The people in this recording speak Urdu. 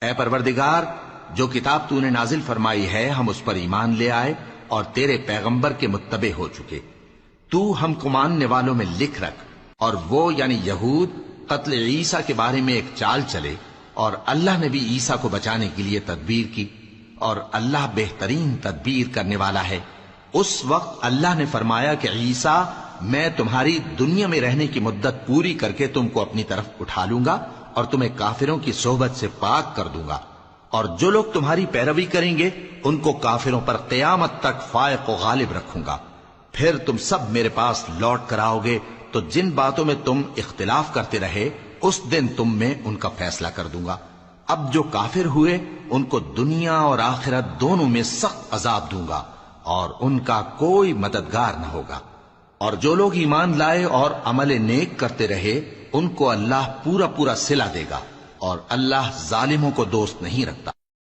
اے پروردگار، جو کتاب تو نے نازل فرمائی ہے ہم اس پر ایمان لے آئے اور تیرے پیغمبر کے متبع ہو چکے۔ تو ہم کو ماننے والوں میں لکھ رکھ، اور وہ یعنی یہود قتل عیسیٰ کے بارے میں ایک چال چلے، اور اللہ نے بھی عیسیٰ کو بچانے کے لیے تدبیر کی، اور اللہ بہترین تدبیر کرنے والا ہے۔ اس وقت اللہ نے فرمایا کہ عیسیٰ، میں تمہاری دنیا میں رہنے کی مدت پوری کر کے تم کو اپنی طرف اٹھا لوں گا اور تمہیں کافروں کی صحبت سے پاک کر دوں گا، اور جو لوگ تمہاری پیروی کریں گے ان کو کافروں پر قیامت تک فائق و غالب رکھوں گا۔ پھر تم سب میرے پاس لوٹ کر آؤ گے تو جن باتوں میں تم اختلاف کرتے رہے اس دن تم میں ان کا فیصلہ کر دوں گا۔ اب جو کافر ہوئے ان کو دنیا اور آخرت دونوں میں سخت عذاب دوں گا، اور ان کا کوئی مددگار نہ ہوگا۔ اور جو لوگ ایمان لائے اور عمل نیک کرتے رہے ان کو اللہ پورا پورا صلہ دے گا، اور اللہ ظالموں کو دوست نہیں رکھتا۔